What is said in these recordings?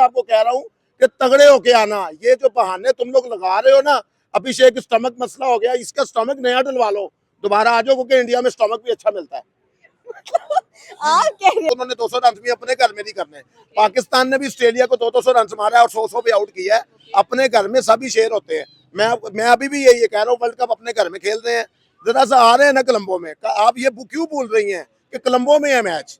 आपको कह रहा हूँ कि तगड़े होके आना। ये जो बहाने तुम लोग लगा रहे हो ना, अभिषेक स्टमक मसला हो गया, इसका स्टमक नया डलवा लो, दोबारा आ जाओ, क्योंकि इंडिया में स्टमक भी अच्छा मिलता है। आप कह रहे उन्होंने 200 रन भी अपने घर में नहीं करने। पाकिस्तान ने भी ऑस्ट्रेलिया को 200 रन मारा है और 100 पे आउट किया है। अपने घर में सभी शेर होते हैं। मैं अभी भी यही कह रहा हूँ, वर्ल्ड कप अपने घर में खेल रहे हैं। जरा सा आ रहे हैं ना कोलंबो में, आप ये क्यों बोल रही हैं कि कोलंबो में है मैच?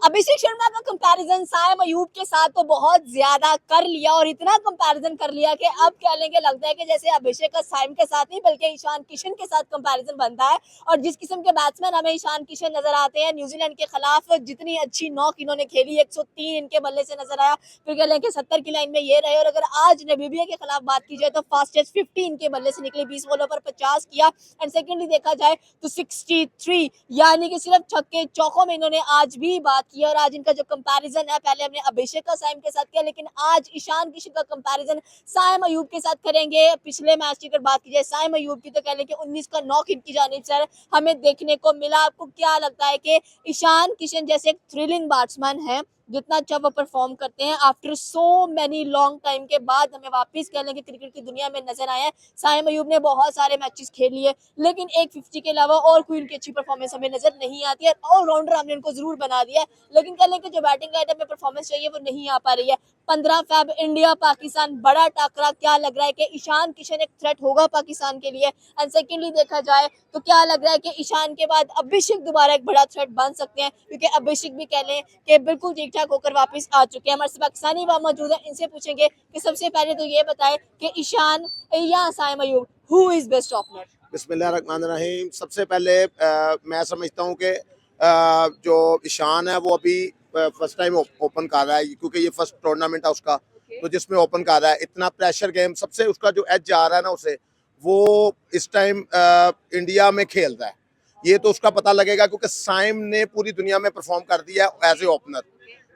अभिषेक शर्मा का कंपैरिजन साइम अयूब के साथ तो बहुत ज्यादा कर लिया, और इतना कंपैरिजन कर लिया कि अब कह लेंगे लगता है कि जैसे अभिषेक का साइम के साथ नहीं बल्कि ईशान किशन के साथ कंपैरिजन बनता है। और जिस किस्म के बैट्समैन हमें ईशान किशन नजर आते हैं, न्यूजीलैंड के खिलाफ जितनी अच्छी नॉक इन्होंने खेली, 103 इनके बल्ले से नजर आया, फिर कह लेंगे 70 की लाइन में ये रहे। और अगर आज नामीबिया के खिलाफ बात की जाए तो फास्टेस्ट 50 इनके बल्ले से निकले, 20 बॉलों पर 50 किया। एंड सेकेंडली देखा जाए तो 63, यानी कि सिर्फ छक्के चौकों में इन्होंने आज भी बात की। और आज इनका जो कंपैरिजन है, पहले हमने अभिषेक का साइम के साथ किया, लेकिन आज ईशान किशन का कंपैरिजन साइम अयूब के साथ करेंगे। पिछले मैच की अगर बात की जाए साइम अयूब की, तो कह लें कि 19 का नॉक इनकी जानिब से हमें देखने को मिला। आपको क्या लगता है कि ईशान किशन जैसे एक थ्रिलिंग बैट्समैन है, जितना अच्छा वो परफॉर्म करते हैं, after so many long time के बाद हमें वापस कह लें कि क्रिकेट की दुनिया में नजर आए हैं। साइम अयूब ने बहुत सारे मैचेस खेल लिए, लेकिन एक 50 के अलावा और कोई उनकी अच्छी परफॉर्मेंस हमें नजर नहीं आती है। ऑलराउंडर हमने उनको जरूर बना दिया है, लेकिन कह लें कि जो बैटिंग आइटम में परफॉर्मेंस चाहिए वो नहीं आ पा रही है। 15 फैब इंडिया पाकिस्तान बड़ा टाकरा, क्या लग रहा है कि ईशान किशन एक थ्रेट होगा पाकिस्तान के लिए? एंड सेकेंडली देखा जाए तो क्या लग रहा है कि ईशान के बाद अभिषेक दोबारा एक बड़ा थ्रेट बन सकते हैं? क्योंकि अभिषेक भी कह लें कि बिल्कुल ठीक ठाक होकर वापस आ चुके हैं। हमारे साथ पाकिस्तानी वहाँ मौजूद है, इनसे पूछेंगे कि सबसे पहले तो ये बताएं कि ईशान या Saim Ayub, who is best opener? बिस्मिल्लाहिर्रहमानिर्रहीम। सबसे पहले मैं समझता हूँ कि जो ईशान है वो अभी फर्स्ट टाइम ओपन कर रहा है, क्योंकि ये फर्स्ट टूर्नामेंट है उसका, तो जिसमें ओपन कर रहा है। इतना प्रेशर गेम, सबसे उसका जो एज जा रहा है ना उसे, वो इस टाइम इंडिया में खेल रहा है। ये तो उसका पता लगेगा, क्योंकि साइम ने पूरी दुनिया में परफॉर्म कर दिया एज ए ओपनर।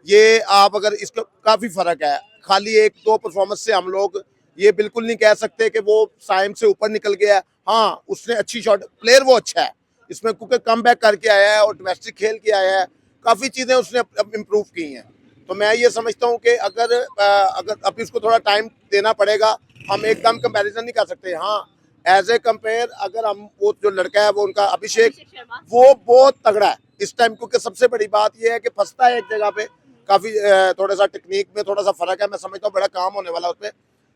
ये आप अगर इसका काफ़ी फ़र्क है, खाली एक दो परफॉर्मेंस से हम लोग ये बिल्कुल नहीं कह सकते कि वो साइम से ऊपर निकल गया है। हाँ, उसने अच्छी शॉट, प्लेयर वो अच्छा है इसमें, क्योंकि कम बैक करके आया है और डोमेस्टिक खेल के आया है, काफ़ी चीज़ें उसने इम्प्रूव की हैं। तो मैं ये समझता हूँ कि अगर अभी उसको थोड़ा टाइम देना पड़ेगा, हम एकदम कंपैरिजन नहीं कर सकते। हाँ, एज ए कंपेयर अगर हम, वो जो लड़का है वो उनका अभिषेक, वो बहुत तगड़ा है इस टाइम, क्योंकि सबसे बड़ी बात यह है कि फंसता है एक जगह पे, काफ़ी थोड़ा सा टेक्निक में थोड़ा सा फर्क है। मैं समझता हूँ बड़ा काम होने वाला उसमें।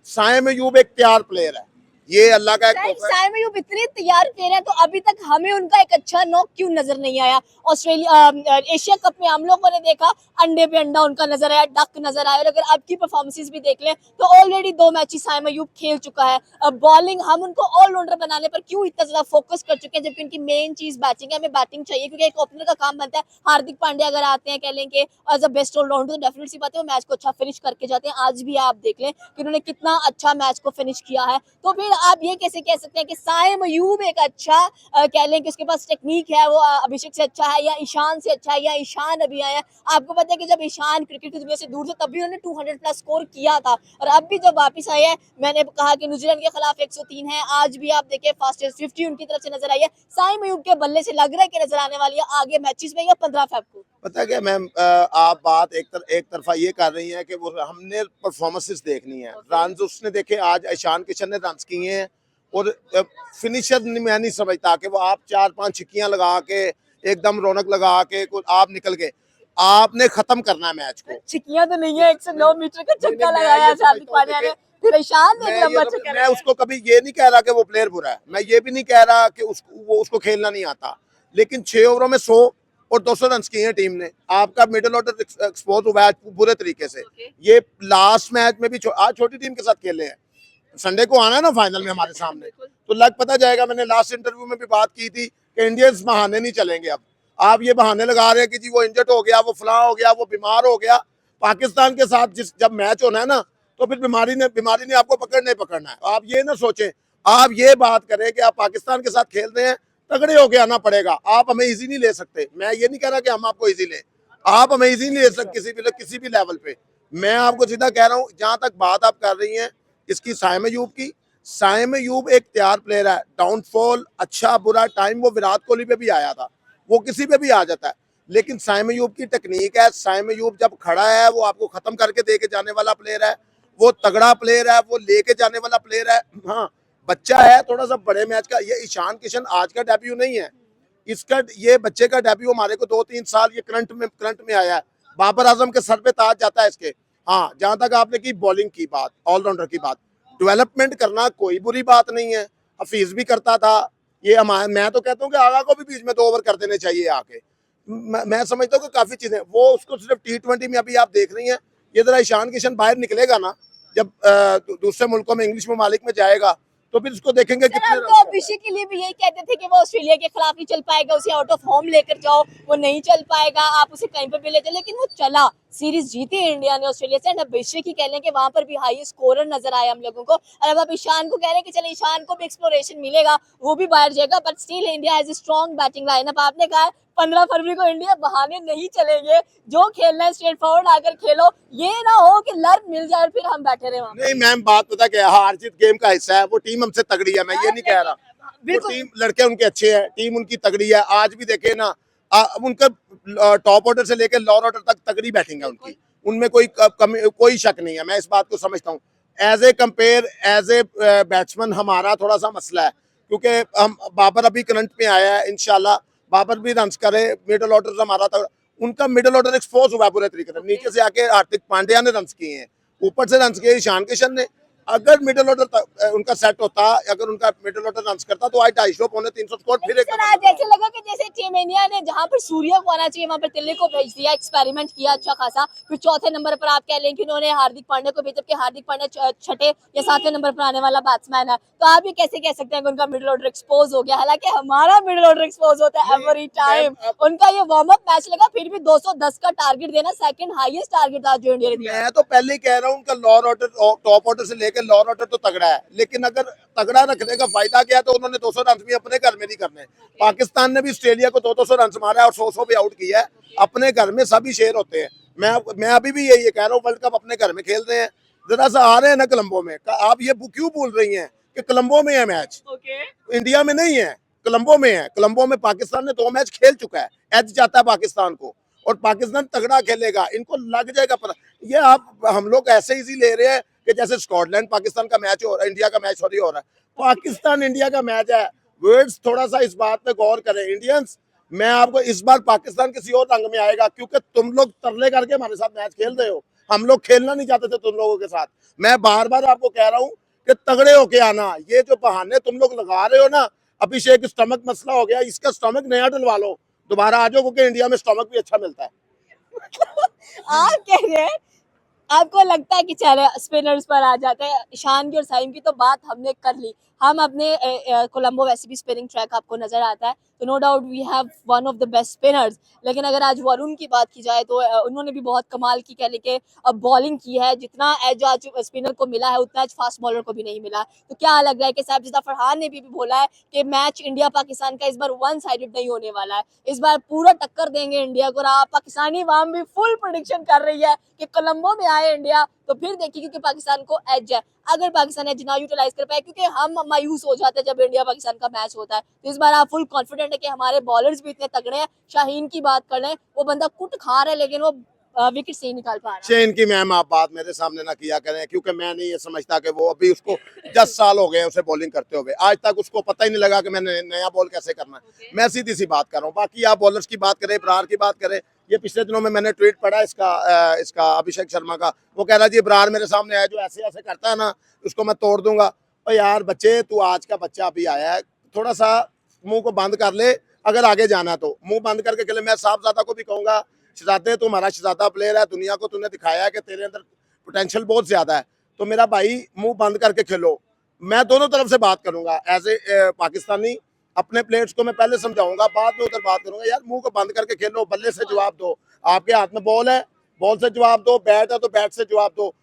साइम अयूब एक तैयार प्लेयर है, ये अल्लाह का एक तोहफा है। साइम अयूब इतने तैयार प्लेयर है, तो अभी तक हमें उनका एक अच्छा नॉक क्यों नजर नहीं आया? ऑस्ट्रेलिया एशिया कप में हम लोगों ने देखा अंडे पे अंडा उनका नजर आया, डक नजर आया। और अगर आपकी परफॉर्मेंसेस भी देख लें तो ऑलरेडी 2 मैचेस साइम अयूब खेल चुका है। अब बॉलिंग हम उनको ऑलराउंडर बनाने पर क्यों इतना ज्यादा फोकस कर चुके हैं, जबकि उनकी मेन चीज बैटिंग है। हमें बैटिंग चाहिए, क्योंकि एक ओपनर का काम बनता है। हार्दिक पांड्या अगर आते हैं, कह लें कि एज अ बेस्ट ऑलराउंडर, तो डेफिनेटली सी बात है वो मैच को अच्छा फिनिश करके जाते हैं। आज भी आप देख लें कि उन्होंने कितना अच्छा मैच को फिनिश किया है। तो फिर आप ये कैसे कह सकते हैं कि साइम अयूब एक अच्छा कह लें कि उसके पास टेक्निक है, वो अभिषेक से अच्छा है, या ईशान से अच्छा है, या ईशान अभी आया है? आपको पता है कि जब ईशान क्रिकेट की दुनिया से दूर थे तब भी उन्होंने 200 प्लस स्कोर किया था, और अब भी जब वापस आए हैं, मैंने कहा कि न्यूजीलैंड के खिलाफ 103 है, आज भी आप देखिए फास्टेस्ट 50 उनकी तरफ से नजर आई है। साइम अयूब के बल्ले से लग रहा है कि नजर आने वाली है आगे मैचेस में, या 15 फेब को? पता क्या मैम, आप बात एक तरफा ये कर रही हैं कि वो हमने परफॉर्मेंसेस देखनी है। रन उसने देखे, आज ईशान किशन ने रन किए हैं, और फिनिशर मैं नहीं समझता कि वो आप 4-5 छिक्कियां लगा के एकदम रौनक लगा के आप निकल गए। आपने खत्म करना है मैच को। छिकियां तो नहीं है, 109 मीटर का छक्का लगाया हार्दिक पांड्या ने, फिर ईशान ने एक लंबा छक्का मैं उसको कभी ये नहीं कह रहा कि वो प्लेयर बुरा है, मैं ये भी नहीं कह रहा कि उसको खेलना नहीं आता, लेकिन 6 ओवरों में 100 और 200 रन किए हैं टीम ने। आपका मिडिल ऑर्डर एक्सपोज हुआ है बुरे तरीके से। ये लास्ट मैच में भी आज छोटी टीम के साथ खेले हैं, संडे को आना है ना फाइनल में हमारे सामने, तो लग पता जाएगा। मैंने लास्ट इंटरव्यू में भी बात की थी कि इंडियंस बहाने नहीं चलेंगे। अब आप ये बहाने लगा रहे हैं कि जी वो इंजर्ड हो गया, वो फलां हो गया, वो बीमार हो गया। पाकिस्तान के साथ जब मैच होना है ना, तो फिर बीमारी ने आपको पकड़ना है। आप ये ना सोचें, आप ये बात करें कि आप पाकिस्तान के साथ खेल रहे हैं, तगड़े होके आना पड़ेगा। आप हमें इजी नहीं ले सकते। मैं ये नहीं कह रहा कि हम आपको इजी लें, आप हमें इजी नहीं ले सकते किसी भी लेवल पे। मैं आपको सीधा कह रहा हूँ, जहां तक बात आप कर रही हैं इसकी साइम अयूब की, साइम अयूब एक तैयार प्लेयर है। डाउनफॉल, अच्छा बुरा टाइम वो विराट कोहली पे भी आया था, वो किसी पे भी आ जाता है, लेकिन साइम अयूब की टेक्निक है, साइम अयूब जब खड़ा है वो आपको खत्म करके दे के जाने वाला प्लेयर है, वो तगड़ा प्लेयर है, वो लेके जाने वाला प्लेयर है। हाँ, बच्चा है थोड़ा सा बड़े मैच का। ये ईशान किशन आज का डेब्यू नहीं है, इसका ये बच्चे का डेब्यू हमारे को 2-3 साल ये करंट में आया है। बाबर आजम के सर पे ताज जाता है इसके। हाँ, जहां तक आपने की बॉलिंग की बात, ऑलराउंडर की बात, डेवलपमेंट करना कोई बुरी बात नहीं है। हफीज भी करता था ये, हमारे मैं तो कहता हूँ कि आगा को भी बीच में 2 ओवर कर देने चाहिए आके। मैं समझता हूँ कि काफी चीजें वो उसको सिर्फ T20 में अभी आप देख रही हैं। ये जरा ईशान किशन बाहर निकलेगा ना, जब दूसरे मुल्कों में इंग्लिश ममालिक में जाएगा तो फिर उसको देखेंगे सर, कितने हम रन तो अभिषेक के लिए भी यही कहते थे कि वो ऑस्ट्रेलिया के खिलाफ नहीं चल पाएगा, उसे आउट ऑफ होम लेकर जाओ, वो नहीं चल पाएगा, आप उसे कहीं पर भी ले जाओ, लेकिन वो चला। सीरीज जीती इंडिया ने ऑस्ट्रेलिया से। एंड अभिषेक ही कह लें कि वहां पर भी हाई स्कोरर नजर आया हम लोगों को। और अब आप ईशान को कह रहे हैं कि चले ईशान को भी एक्सप्लोरेशन मिलेगा, वो भी बाहर जाएगा, but still India has strong batting lineup. आपने कहा 15 फरवरी को इंडिया बहाने नहीं चलेंगे, जो खेलना है स्ट्रेट फॉरवर्ड आकर खेलो, ये ना हो कि लर्न मिल जाए और फिर हम बैठे रहे वहां। नहीं मैम, बात पता क्या है, हार जीत गेम का हिस्सा है। वो टीम हमसे तगड़ी है, मैं ये नहीं कह रहा। वो बिल्कुल टीम लड़के उनके अच्छे हैं, टीम उनकी तगड़ी है। आज भी देखे ना, उनका टॉप ऑर्डर से लेकर लोअर ऑर्डर तक तगड़ी बैटिंग है उनकी, उनमें कोई शक नहीं है। मैं इस बात को समझता हूँ। As a compare, as a batsman हमारा थोड़ा सा मसला है, क्योंकि हम बाबर अभी करंट में आया है, इंशाल्लाह बाबर भी रन करे। मिडल ऑर्डर हमारा था, उनका मिडल ऑर्डर एक्सपोज हुआ है पूरे तरीके से। नीचे से आके हार्दिक पांड्या ने रन किए हैं, ऊपर से रन किए ईशान किशन ने। अगर मिडिल ऑर्डर उनका सेट होता, अगर उनका मिडिल ऑर्डर रन करता तो आज 250 पौने 300 स्कोर फिर एक सर, आज ऐसे लगा कि जैसे टीम इंडिया ने जहां पर सूर्य को आना चाहिए वहां पर तिल्ली को भेज दिया, एक्सपेरिमेंट किया अच्छा खासा। फिर चौथे नंबर पर आप कह लें कि उन्होंने हार्दिक पांड्या को भेजा, कि हार्दिक पांड्या छठे या सातवें नंबर पर आने वाला बैट्समैन है। तो आप ये कैसे कह सकते हैं कि उनका मिडिल ऑर्डर एक्सपोज हो गया? हालांकि हमारा मिडिल ऑर्डर एक्सपोज होता है एवरी टाइम। उनका ये वार्म अप मैच लगा, फिर भी 210 का टारगेट देना सेकंड हाईएस्ट टारगेट था जो इंडिया ने दिया। मैं तो पहले ही कह रहा हूँ, उनका लोअर ऑर्डर, टॉप ऑर्डर से लेकर लोअर ऑर्डर तो तगड़ा है, लेकिन अगर तगड़ा रखने का फायदा क्या है, तो उन्होंने 200 रन भी अपने घर में नहीं करने। पाकिस्तान ने भी ऑस्ट्रेलिया को 200 रन मारा है और 100 पे आउट किया है। अपने घर में सभी शेर होते हैं। मैं अभी भी यही कह रहा हूँ, वर्ल्ड कप अपने घर में खेल रहे हैं। जरा सा आ रहे हैं ना कोलंबो में, आप ये क्यों बोल रही हैं कि कोलंबो में है मैच, इंडिया में नहीं है, कोलंबो में है। कोलंबो में पाकिस्तान ने 2 मैच खेल चुका है, एज जाता है पाकिस्तान को, और पाकिस्तान तगड़ा खेलेगा, इनको लग जाएगा पता। ये आप हम लोग ऐसे इजी ले रहे हैं कि जैसे स्कॉटलैंड पाकिस्तान का मैच हो रहा है, इंडिया का मैच हो रहा है। पाकिस्तान इंडिया का मैच है। वर्ड्स थोड़ा सा इस बात पे गौर करें इंडियंस। मैं आपको इस बार पाकिस्तान किसी और रंग में आएगा, क्योंकि तुम लोग तरले करके हमारे साथ मैच खेल रहे हो। हम लोग खेलना नहीं चाहते थे तुम लोगों के साथ। मैं बार बार आपको कह रहा हूँ कि तगड़े होके आना। ये जो बहाने तुम लोग लगा रहे हो ना, अभिषेक स्टमक मसला हो गया, इसका स्टमक नया डलवा लो, दोबारा आ जाओ, क्योंकि इंडिया में स्टमक भी अच्छा मिलता है। आप कह रहे हैं, आपको लगता है कि चले स्पिनर्स पर आ जाते हैं। ईशान की और साइम की तो बात हमने कर ली। हम अपने कोलंबो वैसे भी स्पिनिंग ट्रैक आपको नजर आता है, तो no doubt we have one of the best spinners. लेकिन अगर आज वरुण की बात की जाए तो उन्होंने भी बहुत कमाल की कह लेके बॉलिंग की है। जितना एज आज स्पिनर को मिला है उतना एज फास्ट बॉलर को भी नहीं मिला। तो क्या लग रहा है कि साहब जिदा फरहान ने भी बोला है कि मैच इंडिया पाकिस्तान का इस बार वन साइडेड नहीं होने वाला है, इस बार पूरा टक्कर देंगे इंडिया को। और पाकिस्तानी वाम भी फुल प्रेडिक्शन कर रही है कि कोलंबो में आए इंडिया तो फिर देखिए, क्योंकि पाकिस्तान को एज है। अगर पाकिस्तान एज ना यूटिलाइज कर पाए, क्योंकि हम मायूस हो जाते हैं जब इंडिया पाकिस्तान का मैच होता है, तो इस बार आप फुल कॉन्फिडेंट है कि हमारे बॉलर्स भी इतने तगड़े हैं। शाहीन की बात कर लें, वो बंदा कुट खा रहा है लेकिन वो विकेट से ही निकाल पा रहा है। चेन की मैम आप बात मेरे सामने ना किया करें, क्योंकि मैं नहीं ये समझता कि वो अभी उसको 10 साल हो गए उसे बॉलिंग करते हुए, आज तक उसको पता ही नहीं लगा कि मैंने नया बॉल कैसे करना है। मैं सीधी सी बात कर रहा हूँ। बाकी आप बॉलर्स की बात करें, इब्रार की बात करें, ये पिछले दिनों में मैंने ट्वीट पढ़ा इसका अभिषेक शर्मा का। वो कह रहा जी इब्रार मेरे सामने आया, जो ऐसे ऐसे करता है ना उसको मैं तोड़ दूंगा। और यार बच्चे, तू आज का बच्चा अभी आया है, थोड़ा सा मुंह को बंद कर ले। अगर आगे जाना तो मुंह बंद करके खेले। मैं साहबजादा को भी कहूंगा, शहजादे तू हमारा शहजादा प्लेयर है, दुनिया को तूने दिखाया है कि तेरे अंदर पोटेंशियल बहुत ज्यादा है, तो मेरा भाई मुंह बंद करके खेलो। मैं दोनों तरफ से बात करूंगा एज ए पाकिस्तानी। अपने प्लेयर्स को मैं पहले समझाऊंगा, बाद में उधर बात करूंगा। यार मुंह को बंद करके खेलो, बल्ले से जवाब दो। आपके हाथ में बॉल है, बॉल से जवाब दो। बैट है तो बैट से जवाब दो।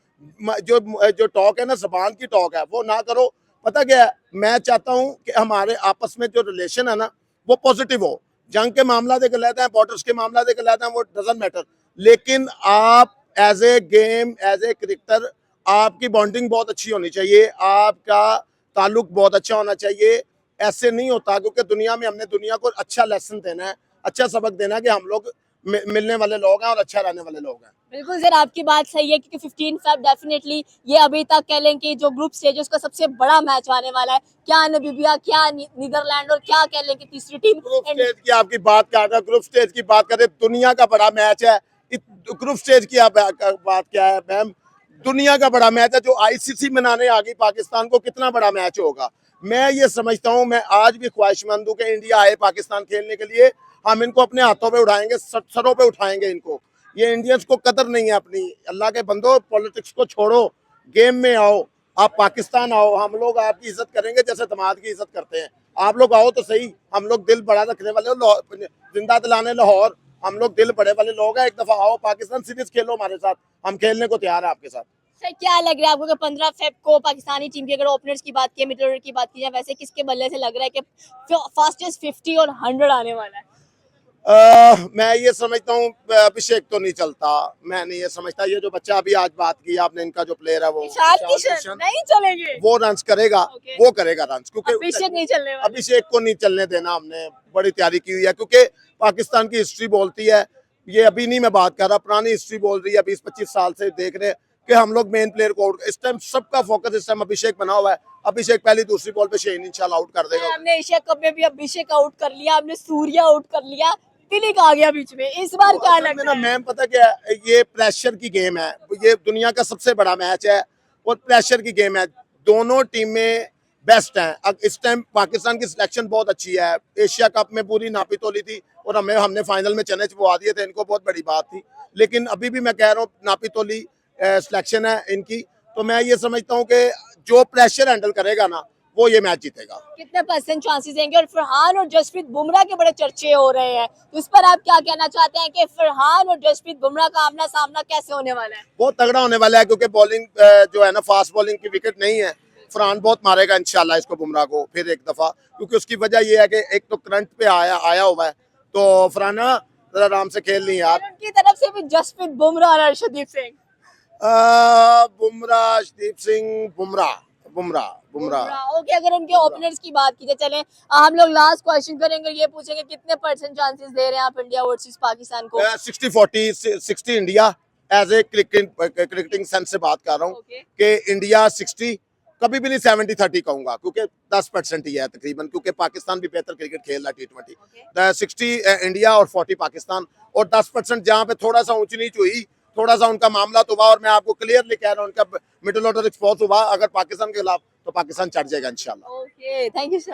जो टॉक है ना, जबान की टॉक है, वो ना करो। पता क्या है, मैं चाहता हूँ कि हमारे आपस में जो रिलेशन है ना वो पॉजिटिव हो। जंग के मामला देकर लेते हैं, बॉर्डर्स के मामला देकर लेते हैं, वो डजंट मैटर। लेकिन आप as a game, as a cricketer, आपकी बॉन्डिंग बहुत अच्छी होनी चाहिए, आपका ताल्लुक बहुत अच्छा होना चाहिए। ऐसे नहीं होता, क्योंकि दुनिया में हमने दुनिया को अच्छा लेसन देना है, अच्छा सबक देना है कि हम लोग मिलने वाले लोग हैं और अच्छा रहने वाले लोग हैं। बिल्कुल सर, आपकी बात सही है क्योंकि 15 फेब डेफिनेटली ये अभी तक कह लें कि जो ग्रुप स्टेज है उसका सबसे बड़ा मैच आने वाला है। क्या नामीबिया, क्या नीदरलैंड और क्या कह लें कि तीसरी टीम ग्रुप स्टेज की आपकी बात कर रहा, ग्रुप स्टेज की बात करें, दुनिया का बड़ा मैच है। ग्रुप स्टेज की आप बात क्या है मैम, दुनिया का बड़ा मैच है जो आईसीसी मनाने आ गई पाकिस्तान को, कितना बड़ा मैच होगा। मैं ये समझता हूँ, मैं आज भी ख्वाहिशमंद हूँ कि इंडिया आए पाकिस्तान खेलने के लिए, हम इनको अपने हाथों पे उठाएंगे, सरों पे उठाएंगे इनको। ये इंडियंस को कदर नहीं है अपनी। अल्लाह के बंदो, पॉलिटिक्स को छोड़ो, गेम में आओ, आप पाकिस्तान आओ, हम लोग आपकी इज्जत करेंगे जैसे दामाद की इज्जत करते हैं। आप लोग आओ तो सही, हम लोग दिल बड़ा रखने वाले हो, जिंदा दिलाने लाहौर, हम लोग दिल बड़े वाले लोग हैं। एक दफा आओ पाकिस्तान सीरीज खेलो हमारे साथ, हम खेलने को तैयार है आपके साथ। सर क्या लग रहा है आपको कि 15 फेब को पाकिस्तानी टीम की अगर ओपनर्स की बात की, मिडल ऑर्डर की बात की जाए, वैसे किसके बल्ले से लग रहा है कि फास्टेस्ट 50 और 100 आने वाला है? मैं ये समझता हूँ अभिषेक तो नहीं चलता, मैं नहीं ये समझता। ये जो बच्चा अभी आज बात की आपने, इनका जो प्लेयर है वो ईशान किशन नहीं चलेंगे, वो रन्स करेगा, Okay. वो करेगा रन्स, क्योंकि अभिषेक नहीं चलने वाला। अभिषेक को नहीं चलने देना। हमने बड़ी तैयारी की हुई है, क्योंकि पाकिस्तान की हिस्ट्री बोलती है, ये अभी नहीं मैं बात कर रहा, पुरानी हिस्ट्री बोल रही है, 20-25 साल से देख रहे हैं कि हम लोग मेन प्लेयर को इस टाइम सबका फोकस इस टाइम अभिषेक बना हुआ है। अभिषेक पहली दूसरी बॉल पे शेन इंशाल्लाह आउट कर देगा। हमने एशिया कप में भी अभिषेक आउट कर लिया, हमने सूर्या आउट कर लिया, तिलिक आ गया बीच में। इस बार क्या लग रहा है? मैम पता क्या है, ये प्रेशर की गेम है, ये दुनिया का सबसे बड़ा मैच है और प्रेशर की गेम है। दोनों टीमें बेस्ट हैं। अब इस टाइम पाकिस्तान की सिलेक्शन बहुत अच्छी है, एशिया कप में पूरी नापी तोली थी और हमने फाइनल में चने चबवा दिए थे, इनको बहुत बड़ी बात थी। लेकिन अभी भी मैं कह रहा हूँ नापी तोली सिलेक्शन है इनकी, तो मैं ये समझता हूँ कि जो प्रेशर हैंडल करेगा ना, वो ये मैच जीतेगा। कितने परसेंट चांसेस देंगे? और फरहान और जसप्रीत बुमराह के बड़े चर्चे हो रहे हैं, तो इस पर आप क्या कहना चाहते हैं कि फरहान और जसप्रीत बुमराह का आमना सामना कैसे होने वाला है? बहुत तगड़ा होने वाला है, क्योंकि बॉलिंग जो है ना, फास्ट बॉलिंग की विकेट नहीं है। फरहान बहुत मारेगा इंशाल्लाह इसको, बुमराह को फिर एक दफा, क्योंकि उसकी वजह ये है कि एक तो करंट पे आया हुआ है, तो फरहाना जरा आराम से खेल नहीं यार। उनकी तरफ से भी जसप्रीत बुमराह और अर्शदीप सिंह। बुमराह, अर्शदीप सिंह, बुमराह ओके, अगर उनके ओपनर्स की बात की जाए, चलें हम लोग लास्ट क्वेश्चन करेंगे, ये पूछेंगे कितने परसेंट चांसेस दे रहे हैं आप इंडिया वर्सेस पाकिस्तान को? 60-40, 60 India. As a cricketing sense से बात कर रहा हूँ कि इंडिया 60, कभी भी नहीं 70-30 कहूंगा, क्योंकि 10% ही है तकरीबन, क्योंकि पाकिस्तान भी बेहतर क्रिकेट खेल रहा है T20। 60 इंडिया और 40 पाकिस्तान, और 10% जहाँ पे थोड़ा सा ऊंच नीच हुई, थोड़ा सा उनका मामला तो हुआ, और मैं आपको क्लियरली कह रहा हूँ उनका मिडिल ऑर्डर एक्सपोज हुआ, अगर पाकिस्तान के खिलाफ, तो पाकिस्तान चढ़ जाएगा इंशाल्लाह। Okay, thank you sir.